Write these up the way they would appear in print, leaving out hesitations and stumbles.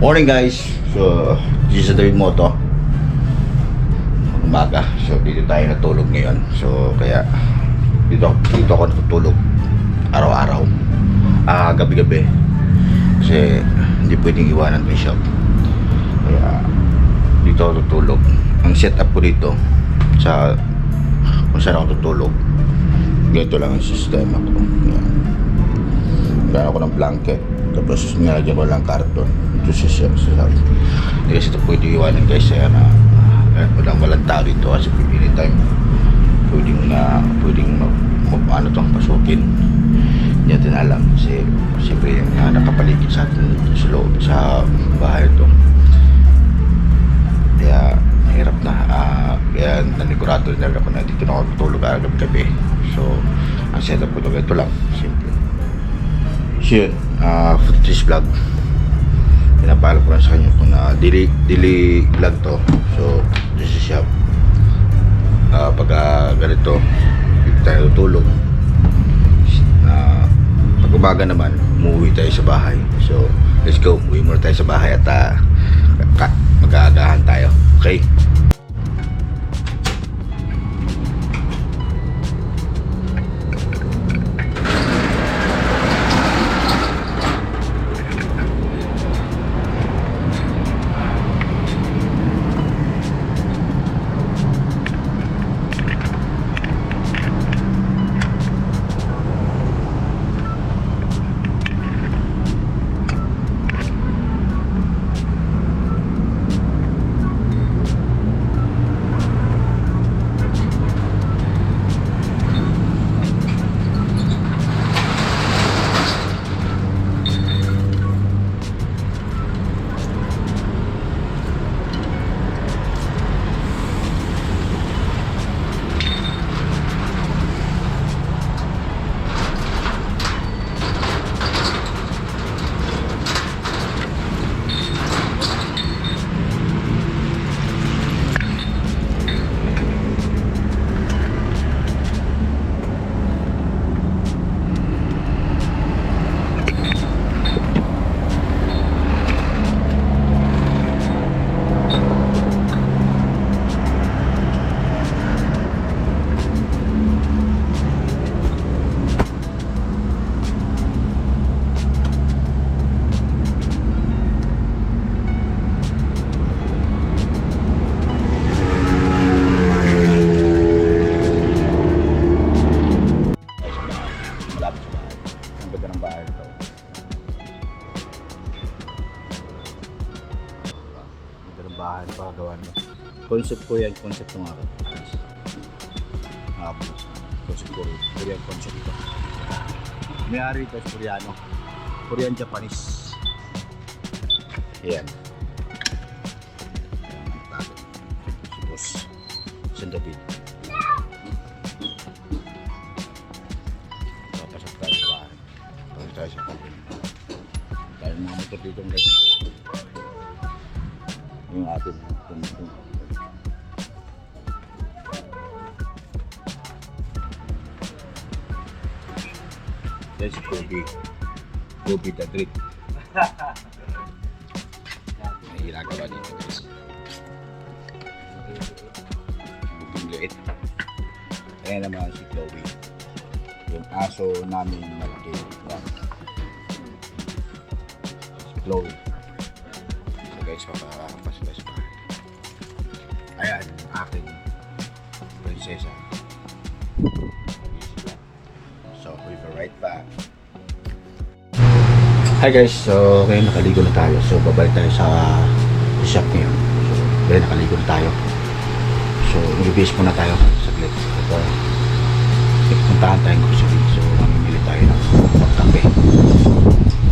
Morning guys. So, this is David Moto. Umaga. So, dito tayo natulog ngayon. So, kaya dito ako natutulog araw-araw. Gabi-gabi. Kasi hindi pwedeng iwanan yung shop. Kaya dito ako tutulog. Ang setup ko dito sa kung saan ako tutulog, ganito lang ang sistema ko. Gano'n ko ng blanket, tapos nilagyan ko lang karton. Ito siya. Hindi kasi ito pwede iwanan guys, kaya na walang tao dito kasi anytime pwedeng paano itong pasukin. Hindi natin alam kasi siyempre yung nakapaligid sa atin sa loob sa bahay ito. Kaya mahirap na, kaya nanigurado na ako na dito na ako tutulog gabi-gabi. So ang setup ko ito lang, simple. So yun, footage vlog, pinapalo ko lang sa kanya kung na daily vlog to. So this is siya, pag ganito dito tayo tutulog, pag umaga naman umuwi tayo sa bahay. So let's go, uwi muna tayo sa bahay at mag-aagahan tayo, okay? Bahay na pagagawa nyo. Concept ko yan, concept ng akin. Concept ko rin. Korean concept ko. May-ari ito is Koreano. Korean Japanese. Ayan. Si Boss San David. Papasok tayo sa bahay. Papasok tayo sa company. Dahil mga motor dito guys. Yung atin that's Kobe the drip. May ginagawa dito guys. Yung liit. Ayan naman si Chloe, yung aso namin malaki. Yan si Chloe. So guys, papasok tayo sa bahay. Ayan, aking prinsesa. So, we go right back. Hi guys, so ngayon nakaligo na tayo. So, babalik tayo sa shop ngayon. So, ngayon nakaligo na tayo. So, mag-ibis muna tayo saglit. Ito, puntahan tayong grocery. So, mamimili tayo ng kape.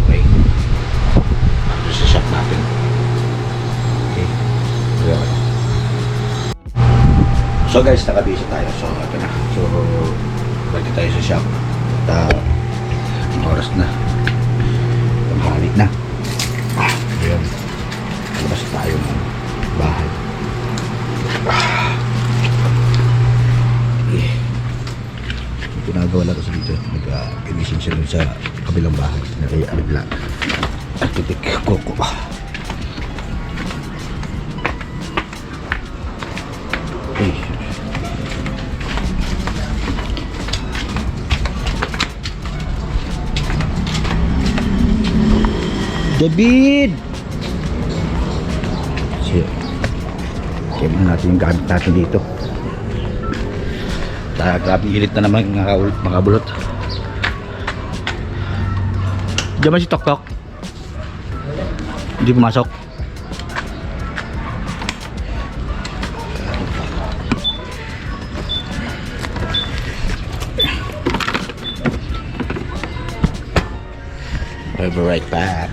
Okay? Ito sa shop natin. So guys, nakabisa tayo. So ito na. So balik tayo sa shop. At ang oras na. Tanghali na. Ayan. Labas tayo ng bahay. Ginagawa lang kasi dito. Nag-emission siya dun sa kabilang bahay. Nakaya-abla. Architect Coco. David! Shit. Kaya muna natin yung gamit natin dito. Grabe init na naman mga bulot. Diyan ba si Tok Tok? Hindi pumasok. I'll be right back.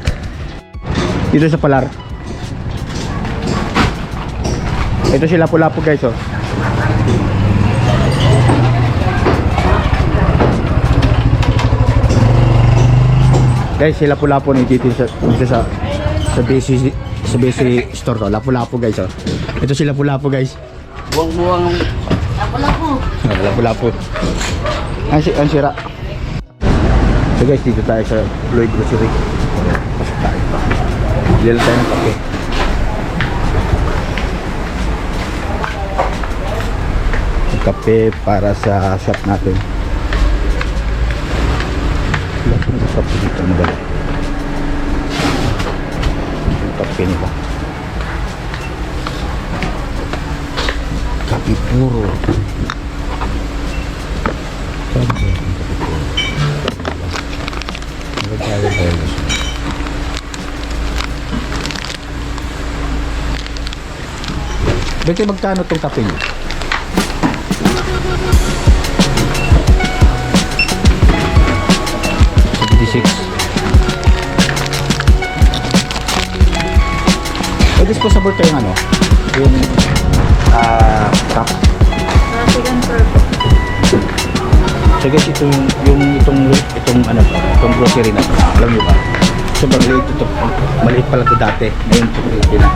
Dito sa Palar. Ito sila Lapu-Lapu guys, oh. Guys, sila Lapu-Lapu ni dito sa basic store to. Lapu-Lapu guys, oh. Ito sila Lapu-Lapu guys. Buwang-buwang. Lapu-Lapu. Lapu-Lapu. Ang sira. So guys, dito tayo sa Floyd Grocery. Pasok tayo. Bili lang tayo ng kape. Kape para sa shop natin. Wala ko ng kape dito. Ano ba? Yung kape nila. Kape puro. Sabi. Beke, magkano itong kape niyo? 76. Pwede po sabor kayo ng ano? Yung cup. Second purple. So guys, itong ano to, itong grocery na to, alam niyo ba? Sobrang liit ito. Maliit pala ito dati. Ngayon ito liit na.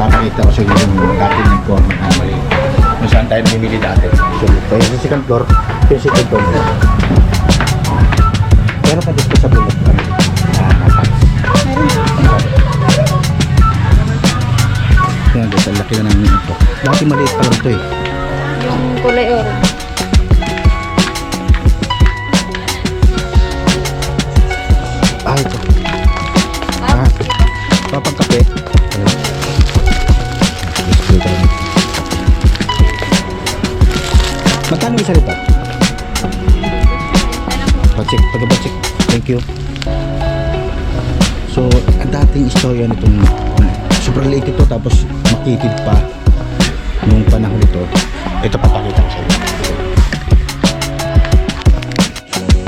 Papakita ko sa inyo yung dati ng corner na maliit. Kung saan tayo namimili dati. So, ito yung second floor. Ito yung second floor. Pero pa dito sa bulot kami. Yan guys, ang laki na ng ito. Dati maliit pala ito eh. Yung kulay orange. Ito. Papagkape. Magkano isa rito? Batsik, taga-batsik. Thank you. So, ang dating istorya nitong sobrang liit ito tapos makitid pa nung panahon nito. Ito papakita ko sa inyo.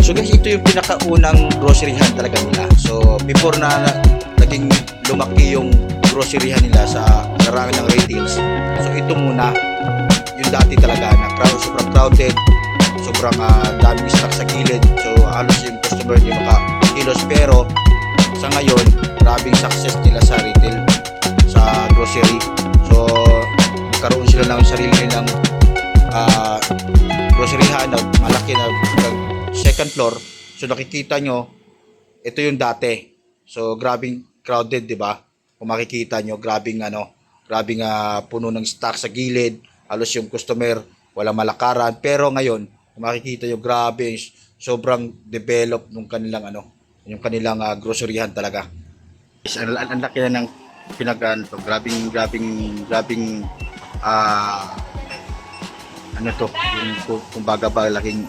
So guys, ito yung pinakaunang groceryhan talaga nila. So before na naging lumaki yung groceryhan nila sa larangan ng retails. So ito muna yung dati talaga na sobrang crowded, sobrang daming stock sa gilid. So halos yung customer hindi makakilos, pero sa ngayon, grabing success nila sa retail, sa grocery. So nagkaroon sila ng sarili nilang groceryhan na malaki na second floor. So nakikita nyo, ito yung dati. So grabing crowded, di ba? Kung makikita nyo, grabing puno ng stock sa gilid. Halos yung customer walang malakaran. Pero ngayon, kung makikita nyo, grabe, sobrang develop nung kanilang yung kanilang groceryhan talaga. Ang laki na ng grabing yung kumbaga ba laking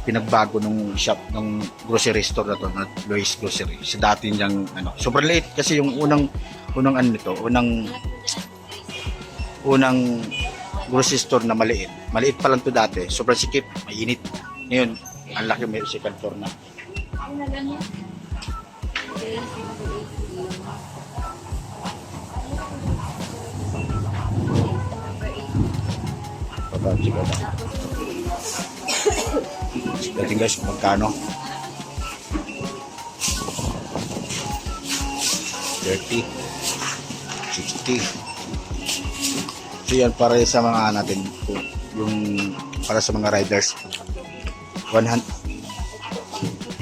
pinagbago nung shop ng grocery store na to, na Lois Grocery. Sa dati niyang sobrang liit kasi yung unang grocery store na maliit. Maliit pa lang to dati. Sobrang sikip, mainit. Ngayon, ang laki, may second floor na. Pababsik ako. Dating guys, magkano? 30, 60. So yan para sa mga natin, yung para sa mga riders. 100,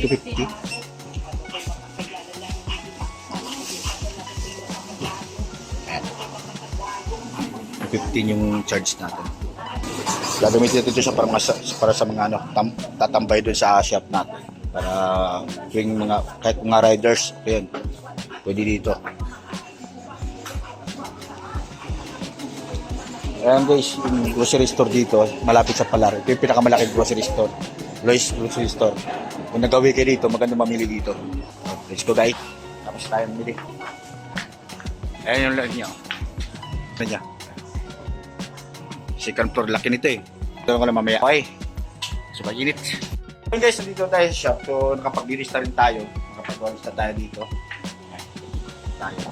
250. Yung charge natin. Gagamitin ito sa para sa mga tatambay doon sa shop natin. Para tuwing mga, kahit mga riders, ayan, pwede dito. Ayan guys, yung grocery store dito, malapit sa Palar. Ito yung pinakamalaking grocery store. Lois Grocery Store. Kung nagawi kayo dito, maganda mamili dito. Let's go guys. Tapos tayo mamili. Ayan yung lang niya. Ano niya? Second floor, laki nito eh. Ito ko lang mamaya. Okay. So, mag-init. Okay guys, nandito tayo sa shop. So, nakapag-lista rin tayo. Nakapag-lista tayo dito. Tayo.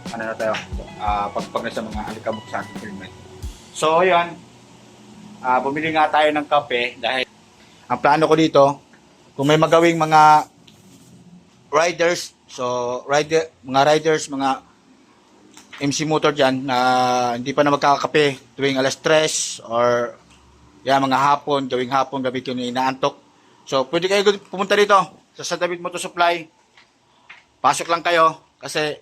Ano na tayo? Pagpag na sa mga alikabok sa ating helmet. So, yun. Bumili nga tayo ng kape dahil ang plano ko dito, kung may magawing mga riders, mga riders, mga MC motor dyan na hindi pa na magkakape tuwing alas 3 or mga hapon, gawing hapon, gabi ko na inaantok. So, pwede kayo pumunta dito sa David Motor Supply. Pasok lang kayo kasi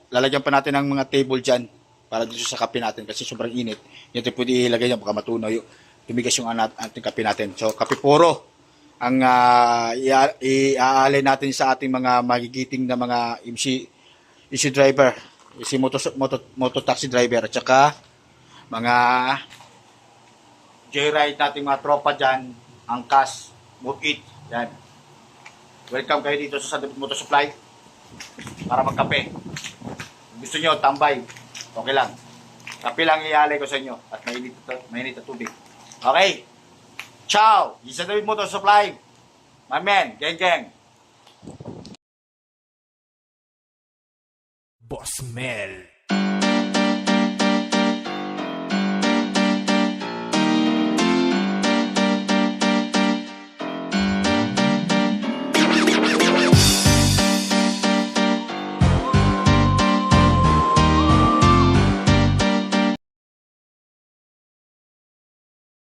lalagyan pa natin ng mga table dyan para dito sa kape natin kasi sobrang init. Yan ito pwede ilagay dyan baka matunaw tumigas yung ating kape natin. So, kape puro ang iaalay natin sa ating mga magigiting na mga MC driver, MC moto taxi driver at saka mga joyride nating mga tropa dyan, angkas, move it, yan. Welcome kayo dito sa Motor Supply para magkape. Gusto nyo, tambay, okay lang. Kape lang iaalay ko sa inyo at mainit na tubig. Okay. Ciao! Isa David Motor Supply. My man, gang. Boss Mel.